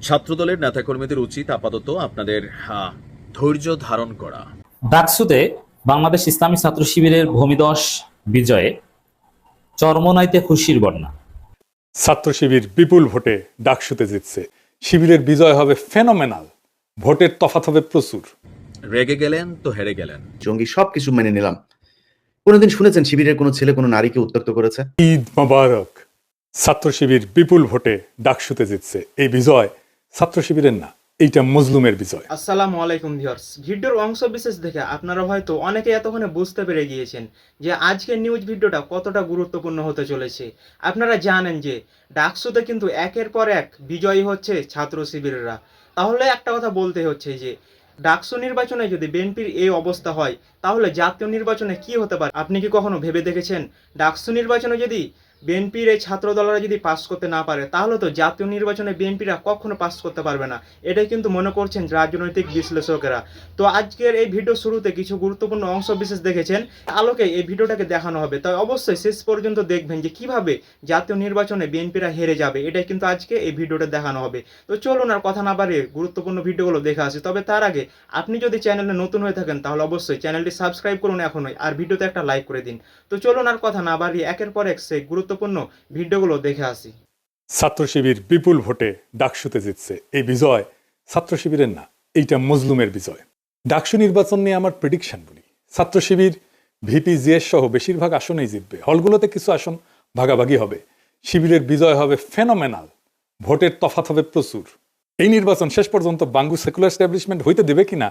ছাত্রদলের নেতাকর্মীদের উচিত আপাতত আপনাদের ধৈর্য ধারণ করা। ডাকসুতে বাংলাদেশ ইসলামী ছাত্র শিবিরের ভূমিধস বিজয়ে চরমোনাইতে খুশির বন্যা। ছাত্র শিবির বিপুল ভোটে ডাকসুতে জিতছে। শিবিরের বিজয় হবে ফেনোমেনাল, ভোটের তফাৎ হবে প্রচুর। রেগে গেলেন তো হেরে গেলেন। জঙ্গি সবকিছু মেনে নিলাম। কোনোদিন শুনেছেন শিবিরের কোনো ছেলে কোনো নারীকে উত্ত্যক্ত করেছে? ঈদ মোবারক। ছাত্র শিবির বিপুল ভোটে ডাকসুতে জিতছে। এই বিজয় ছাত্র শিবিরের না, এইটা মজলুমের বিজয়। আসসালামু আলাইকুম ভিউয়ার্স, ভিডিওর অংশ বিশেষ দেখে আপনারা হয়তো অনেকে এতক্ষণে বুঝতে পেরে গিয়েছেন যে আজকের নিউজ ভিডিওটা কতটা গুরুত্বপূর্ণ হতে চলেছে। আপনারা জানেন যে ডাকসুতে কিন্তু একের পর এক বিজয়ী হচ্ছে ছাত্র শিবিররা। তাহলে একটা কথা বলতে হচ্ছে যে ডাকসু নির্বাচনে যদি বিএনপির এই অবস্থা হয় তাহলে জাতীয় নির্বাচনে কি হতে পারে? আপনি কি কখনো ভেবে দেখেছেন? ডাকসু নির্বাচনে যদি বিএনপির এই ছাত্র দলরা যদি পাস করতে না পারে তাহলে তো জাতীয় নির্বাচনে বিএনপিরা কখনো পাস করতে পারবে না, এটাই কিন্তু মনে করছেন রাজনৈতিক বিশ্লেষকেরা। তো আজকের এই ভিডিও শুরুতে কিছু গুরুত্বপূর্ণ অংশ বিশেষ দেখেছেন, আলোকে এই ভিডিওটাকে দেখানো হবে। তাই অবশ্যই শেষ পর্যন্ত দেখবেন যে কিভাবে জাতীয় নির্বাচনে বিএনপিরা হেরে যাবে, এটাই কিন্তু আজকে এই ভিডিওটা দেখানো হবে। তো চলুন আর কথা না বাড়িয়ে গুরুত্বপূর্ণ ভিডিওগুলো দেখে আসি। তবে তার আগে আপনি যদি চ্যানেলে নতুন হয়ে থাকেন তাহলে অবশ্যই চ্যানেলটি সাবস্ক্রাইব করুন এখনই, আর ভিডিওতে একটা লাইক করে দিন। তো চলুন আর কথা না বাড়িয়ে একের পর এক সেই গুরুত্বপূর্ণ ভিডিওগুলো দেখে আসি। ছাত্র শিবির বিপুল ভোটে ডাকসুতে জিতছে। এই বিজয় ছাত্র শিবিরের না, এইটা মজলুমের বিজয়। ডাকসু নির্বাচন নিয়ে আমার প্রেডিকশন বলি, ছাত্র শিবির ভিপি জিএস সহ বেশিরভাগ আসনেই জিতবে। হলগুলোতে কিছু আসন ভাগাভাগি হবে। শিবিরের বিজয় হবে ফেনোমেনাল, ভোটের তফাৎ হবে প্রচুর। এই নির্বাচন শেষ পর্যন্ত বাঙ্গু সেকুলার এস্টাবলিশমেন্ট হইতে দেবে কিনা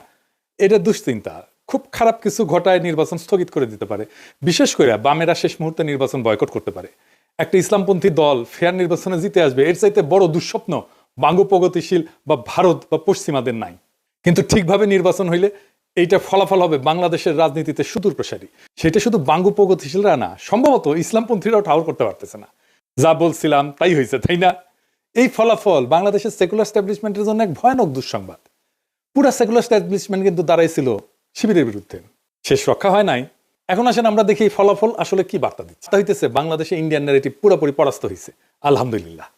এটা দুশ্চিন্তা। খুব খারাপ কিছু ঘটায় নির্বাচন স্থগিত করে দিতে পারে। বিশেষ করে বামেরা শেষ মুহূর্তে নির্বাচন বয়কট করতে পারে। একটা ইসলামপন্থী দল ফেয়ার নির্বাচনে জিতে আসবে, এর চাইতে বড় দুঃস্বপ্ন বাঙ্গু প্রগতিশীল বা ভারত বা পশ্চিমাদের নাই। কিন্তু ঠিকভাবে নির্বাচন হইলে এইটা ফলাফল হবে বাংলাদেশের রাজনীতিতে সুদূর প্রসারী। সেটা শুধু বাঙ্গু প্রগতিশীলরা না, সম্ভবত ইসলামপন্থীরাও ঠাউর করতে পারতেছে না। যা বলছিলাম তাই হয়েছে, তাই না? এই ফলাফল বাংলাদেশের সেকুলার এস্টাবলিশমেন্টের জন্য এক ভয়ানক দুঃসংবাদ। পুরা সেকুলার এস্টাবলিশমেন্ট কিন্তু দাঁড়াইছিল শিবিরের বিরুদ্ধে, শেষ রক্ষা হয় নাই। এখন আসেন আমরা দেখি এই ফলাফল আসলে কি বার্তা দিচ্ছে। তা হইতেছে বাংলাদেশে ইন্ডিয়ান ন্যারেটিভ পুরোপুরি পরাস্ত হয়েছে, আলহামদুলিল্লাহ।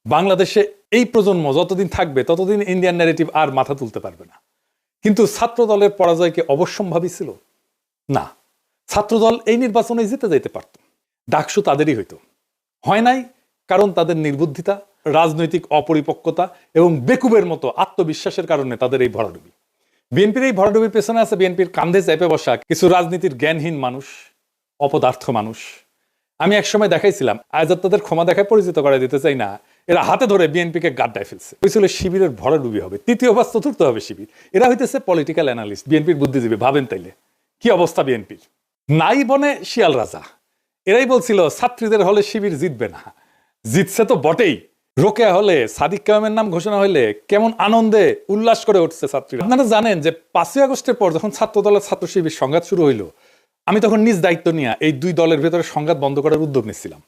বাংলাদেশে এই প্রজন্ম যতদিন থাকবে ততদিন ইন্ডিয়ান ন্যারেটিভ আর মাথা তুলতে পারবে না। কিন্তু ছাত্র দলের পরাজয়কে অবশ্যম্ভাবী ছিল না। ছাত্রদল এই নির্বাচনে জিতে যাইতে পারত, ডাকসু তাদেরই হইতো। হয় নাই কারণ তাদের নির্বুদ্ধিতা, রাজনৈতিক অপরিপক্কতা এবং বেকুবের মতো আত্মবিশ্বাসের কারণে তাদের এই ভরাডুবি। বিএনপির এই ভরাডুবির পেছনে আছে বিএনপির কান্ধে চেপে বসা কিছু রাজনীতির জ্ঞানহীন মানুষ, অপদার্থ মানুষ। আমি একসময় দেখাইছিলাম, আজ তাদের ক্ষমা দেখায় পরিচিত করে দিতে চাই না, এরা হাতে ধরে বিএনপিকে গাড্ডায় ফেলছে। হয়েছিল শিবিরের ভরাডুবি হবে, তৃতীয় বা চতুর্থ হবে শিবির। এরা হইতেছে পলিটিক্যাল অ্যানালিস্ট, বিএনপির বুদ্ধিজীবী। ভাবেন তাইলে কি অবস্থা বিএনপির। নাই বনে শিয়াল রাজা, এরাই বলছিল ছাত্রীদের হলে শিবির জিতবে না, জিতছে তো বটেই। রোকেয়া হলে সাদিক কায়েমের নাম ঘোষণা হইলে কেমন আনন্দে উল্লাস করে উঠছে ছাত্রীরা। আপনারা জানেন যে 5ই আগস্টের পর যখন ছাত্র দলের ছাত্র শিবির সংঘাত শুরু হইল, আমি তখন নিজ দায়িত্ব নিয়ে এই দুই দলের ভেতরে সংঘাত বন্ধ করার উদ্যোগ নিচ্ছিলাম।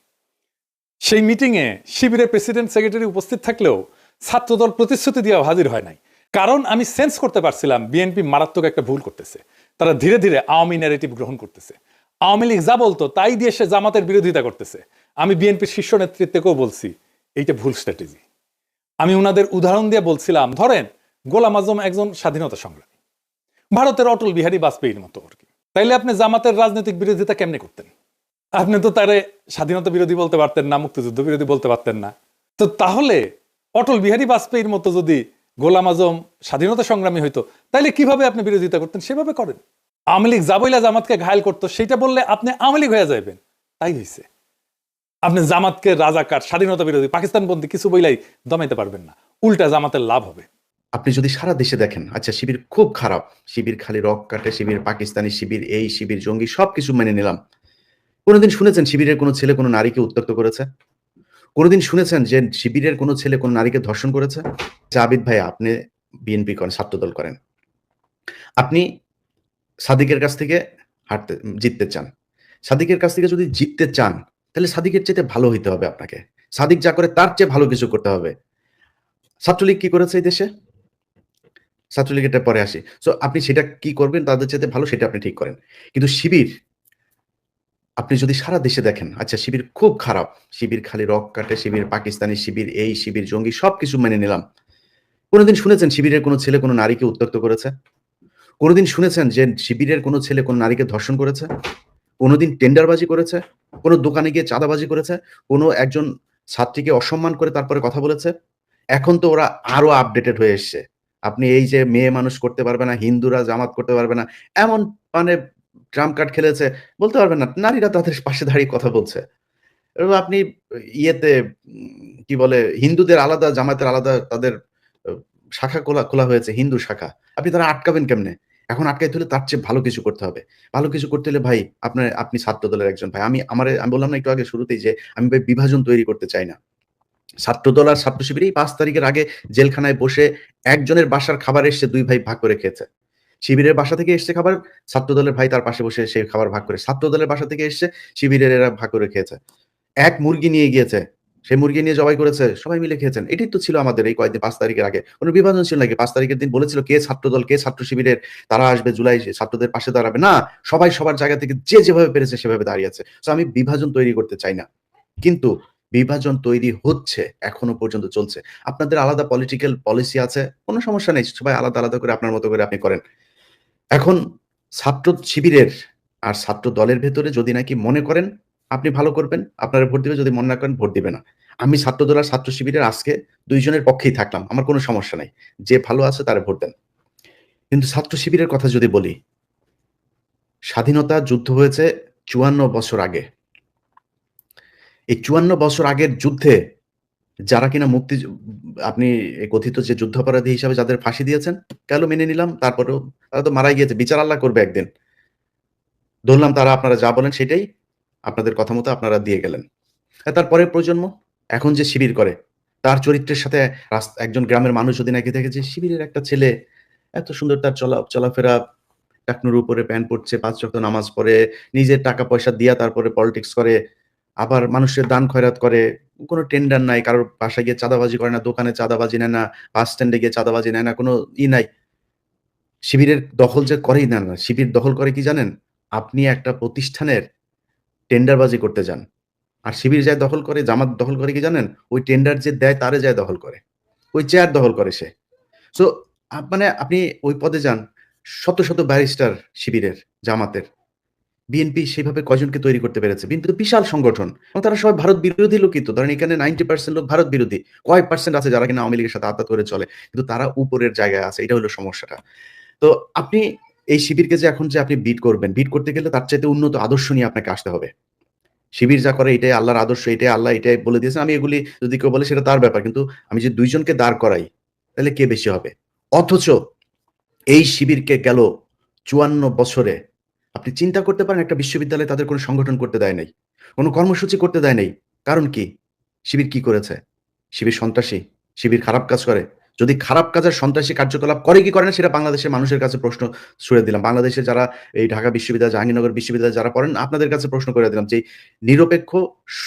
সেই মিটিংয়ে শিবিরের প্রেসিডেন্ট সেক্রেটারি উপস্থিত থাকলেও ছাত্রদল প্রতিশ্রুতি দিয়ে হাজির হয় নাই। কারণ আমি সেন্স করতে পারছিলাম বিএনপি মারাত্মক একটা ভুল করতেছে। তারা ধীরে ধীরে আওয়ামী ন্যারেটিভ গ্রহণ করতেছে। আওয়ামী লীগ যা বলতো তাই দিয়ে সে জামাতের বিরোধিতা করতেছে। আমি বিএনপির শীর্ষ নেতৃত্বকেও বলছি এইটা ভুল স্ট্র্যাটেজি। আমি ওনাদের উদাহরণ দিয়ে বলছিলাম, ধরেন গোলাম আজম একজন স্বাধীনতা সংগ্রামী, ভারতের অটল বিহারী বাজপেয়ীর মতো আর কি। তাইলে আপনি জামাতের রাজনৈতিক বিরোধিতা কেমনে করতেন? আপনি তো তারে স্বাধীনতা বিরোধী বলতে পারতেন না, মুক্তিযুদ্ধ বিরোধী বলতে পারতেন না। তো তাহলে অটল বিহারী বাজপেয়ীর মতো যদি গোলাম আজম স্বাধীনতা সংগ্রামী হইতো তাইলে কিভাবে আপনি বিরোধিতা করতেন? সেভাবে করেন। আওয়ামী লীগ যা বইলা জামাতকে ঘায়ল করতো সেইটা বললে আপনি আওয়ামী লীগ হয়ে যাবেন, তাই হয়েছে। আপনি জামাতকে রাজাকার, স্বাধীনতা বিরোধী, পাকিস্তানপন্থী কিছু বইলাই দমাইতে পারবেন না, উল্টা জামাতের লাভ হবে। আপনি যদি সারা দেশে দেখেন, আচ্ছা শিবির খুব খারাপ, শিবির খালি রক কাটে, শিবির পাকিস্তানি, শিবির এই, শিবির জঙ্গি, সবকিছু মেনে নিলাম। কোনোদিন শুনেছেন শিবিরের কোনো ছেলে কোনো নারীকে উত্ত্যক্ত করেছে? কোনোদিন শুনেছেন যে শিবিরের কোনো ছেলে কোনো নারীকে ধর্ষণ করেছে? আবিদ ভাই, আপনি বিএনপি করেন, ছাত্রদল করেন, আপনি সাদিকের কাছ থেকে জিততে চান। সাদিকের কাছ থেকে যদি জিততে চান তাহলে সাদিকের চেয়ে ভালো হইতে হবে আপনাকে। সাদিক যা করে তার চেয়ে ভালো কিছু করতে হবে। ছাত্রলীগ কি করেছে এই দেশে? ছাত্রলীগ এটা পরে আসি। সো আপনি সেটা কি করবেন তাদের চেয়ে ভালো, সেটা আপনি ঠিক করেন। কিন্তু শিবির, আপনি যদি সারা দেশে দেখেন, আচ্ছা শিবির খুব খারাপ, শিবির খালি রক কাটে, শিবির পাকিস্তানি, শিবির এই, শিবির জঙ্গি, সবকিছু মেনে নিলাম। কোনোদিন শুনেছেন শিবিরের কোনো ছেলে কোনো নারীকে উত্ত্যক্ত করেছে? কোনোদিন শুনেছেন যে শিবিরের কোনো ছেলে কোনো নারীকে ধর্ষণ করেছে? কোনোদিন টেন্ডারবাজি করেছে? কোনো দোকানে গিয়ে চাঁদাবাজি করেছে? কোনো একজন ছাত্রীকে অসম্মান করে তারপরে কথা বলেছে? এখন তো ওরা আরো আপডেটেড হয়ে এসছে। আপনি এই যে মেয়ে মানুষ করতে পারবে না, হিন্দুরা জামাত করতে পারবে না, এমন মানে ট্রাম্প কার্ড খেলেছে বলতে পারবেন না। নারীরা তাদের পাশে দাঁড়িয়ে কথা বলছে। এবং আপনি ইয়েতে কি বলে হিন্দুদের আলাদা, জামাতের আলাদা তাদের আ শাখা খোলা হয়েছে, হিন্দু শাখা। আপনি তারা আটকাবেন কেমনে? এখন আটকাইতে হলে তার চেয়ে ভালো কিছু করতে হবে। ভালো কিছু করতে হলে ভাই আপনি ছাত্র দলের একজন ভাই। আমি বললাম না একটু আগে শুরুতেই যে আমি ভাই বিভাজন তৈরি করতে চাই না। ছাত্রদল আর ছাত্র শিবির এই ৫ তারিখের আগে জেলখানায় বসে একজনের বাসার খাবার এসছে ২ ভাই ভাগ করে খেয়েছে। শিবিরের বাসা থেকে এসছে খাবার, ছাত্রদলের ভাই তার পাশে বসে সেই খাবার ভাগ করে। ছাত্রদলের বাসা থেকে এসছে, শিবিরের এরা ভাগ করে খেয়েছে। এক মুরগি নিয়ে গিয়েছে। সেই মুরগি নিয়ে জবাই করেছে। সবাই মিলে খেয়েছেন। এটাই তো ছিল আমাদের এই কয়েকদিন ৫ তারিখের আগে। কোন বিভাজন ছিল নাকি? ৫ তারিখের দিন বলেছিল কে ছাত্রদল, কে ছাত্র শিবিরের, তারা আসবে জুলাই ছাত্রদের পাশে দাঁড়াবে। না, সবাই সবার জায়গা থেকে যে যেভাবে পেরেছে সেভাবে দাঁড়িয়েছে। সো আমি বিভাজন তৈরি করতে চাই না। কিন্তু বিভাজন তৈরি হচ্ছে, এখনো পর্যন্ত চলছে। আপনাদের আলাদা পলিটিক্যাল পলিসি আছে, কোন সমস্যা নেই। সবাই আলাদা, আলাদা করে আপনার মতো করে আপনি করেন। এখন ছাত্র শিবিরের আর ছাত্র দলের ভেতরে যদি নাকি মনে করেন আপনি ভালো করবেন, আপনারা ভোট দিবে। যদি মনে না করেন ভোট দিবে না। আমি ছাত্রদল আর ছাত্র শিবিরের আজকে ২ জনের পক্ষেই থাকলাম। আমার কোনো সমস্যা নাই। যে ভালো আছে তারে ভোট দেন। কিন্তু ছাত্র শিবিরের কথা যদি বলি, স্বাধীনতা যুদ্ধ হয়েছে ৫৪ বছর আগে। এই ৫৪ বছর আগের যুদ্ধে যারা কিনা আপনি এই কথিত যে যুদ্ধাপরাধী হিসাবে যাদের ফাঁসি দিয়েছেন, গেল মেনে নিলাম। তারপরেও তারা তো মারাই গিয়েছে। বিচার আল্লাহ করবে একদিন। ধরলাম তারা আপনারা যা বলেন সেটাই, আপনাদের কথা মতো আপনারা দিয়ে গেলেন। তার পরের প্রজন্ম এখন যে শিবির করে, তার চরিত্রের সাথে একজন গ্রামের মানুষ যদি নাকি দেখে যে শিবিরের একটা ছেলে এত সুন্দর তার চলাফেরা, টাকনুর উপরে প্যান্ট পরছে, ৫ ওয়াক্ত নামাজ পড়ে, নিজের টাকা পয়সা দিয়া তারপরে পলিটিক্স করে, আবার মানুষের দান খয়রাত করে, কোনো টেন্ডার নাই, কারোর বাসায় গিয়ে চাঁদাবাজি করে না, দোকানে চাঁদাবাজি নেয় না, বাস স্ট্যান্ডে গিয়ে চাঁদাবাজি নেয় না, কোনো নাই। শিবিরের দখল যে করেই না, শিবির দখল করে কি জানেন? আপনি একটা প্রতিষ্ঠানের টেন্ডারবাজি করতে যান। আর শিবির যায় দখল করে, জামাত দখল করে কি জানেন? ওই টেন্ডার যে দেয় তারে যায় দখল করে। ওই চেয়ার দখল করে সে। সো মানে আপনি ওই পদে যান, শত, শত ব্যারিস্টার শিবিরের, জামাতের। বিএনপি সেভাবে কয়জনকে তৈরি করতে পেরেছে? বিএনপি তো বিশাল সংগঠন এবং তারা সবাই ভারত বিরোধী লোকই তো। ধরেন এখানে 90% লোক ভারত বিরোধী। কয় পার্সেন্ট আছে যারা কিনা আওয়ামী লীগের সাথে আঁতাত করে চলে। কিন্তু তারা উপরের জায়গায় আছে। এটা হলো সমস্যাটা। তো আপনি এই শিবিরকে যে এখন যে আপনি বিট করবেন, বিট করতে গেলে তার চাইতে উন্নত আদর্শ নিয়ে আপনাকে আসতে হবে। শিবির যা করে এটাই আল্লাহর আদর্শ, এটাই আল্লাহ, এটাই বলে দিয়েছেন। আমি এগুলি যদি কেউ বলে সেটা তার ব্যাপার। কিন্তু আমি যদি ২ জনকে দাঁড় করাই, তাহলে কে বেশি হবে? অথচ এই শিবিরকে গেল ৫৪ বছরে আপনি চিন্তা করতে পারেন একটা বিশ্ববিদ্যালয়ে তাদের কোনো সংগঠন করতে দেয় নাই। কোনো কর্মসূচি করতে দেয় নাই। কারণ কি? শিবির কি করেছে? শিবির সন্ত্রাসী? শিবির খারাপ কাজ করে? যদি খারাপ কাজ আর সন্ত্রাসী কার্যকলাপ করে কি করে না সেটা বাংলাদেশের মানুষের কাছে প্রশ্ন ছুড়ে দিলাম। বাংলাদেশে যারা এই ঢাকা বিশ্ববিদ্যালয়, জাহাঙ্গীরনগর বিশ্ববিদ্যালয়ে যারা পড়েন আপনাদের কাছে প্রশ্ন করে দিলাম যে নিরপেক্ষ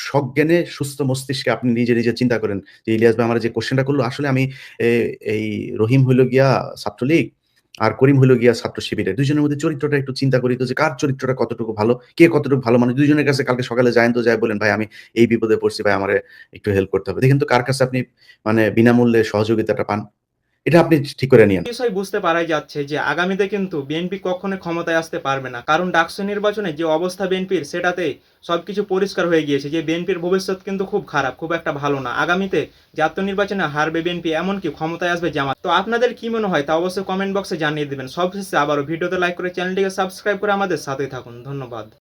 সজ্ঞানে সুস্থ মস্তিষ্কে আপনি নিজে, নিজে চিন্তা করেন যে ইলিয়াস ভাই আমার যে কোয়েশ্চেনটা করলো আসলে আমি এই রহিম হইল গিয়া ছাত্রলীগ আর করিম হইল গিয়া ছাত্র শিবিরের। ২ জনের মধ্যে চরিত্রটা একটু চিন্তা করি তো যে কার চরিত্রটা কতটুকু ভালো, কে কতটুকু ভালো মানুষ। ২ জনের কাছে কালকে সকালে যায়েন তো যায়ে বলেন, "ভাই আমি এই বিপদে পড়ছি ভাই আমারে একটু হেল্প করতে হবে।" দেখেন তো কার কাছে আপনি মানে বিনামূল্যে সহযোগিতাটা পান। এটা আপনি ঠিক করে নিয়েন। বিষয় বুঝতে পারাই যাচ্ছে যে আগামীতে কিন্তু বিএনপি কখনো ক্ষমতায় আসতে পারবে না, কারণ ডাকসু নির্বাচনে যে অবস্থা বিএনপির সেটাতে সবকিছু পরিষ্কার হয়ে গিয়েছে যে বিএনপির ভবিষ্যৎ কিন্তু খুব খারাপ, খুব একটা ভালো না। আগামীতে জাতীয় নির্বাচনে হারবে বিএনপি, এমনকি ক্ষমতায় আসবে জামাত। তো আপনাদের কি মনে হয় তা অবশ্যই কমেন্ট বক্সে জানিয়ে দিবেন। সবশেষে আবারও ভিডিওতে লাইক করে চ্যানেলটিকে সাবস্ক্রাইব করে আমাদের সাথে থাকুন। ধন্যবাদ।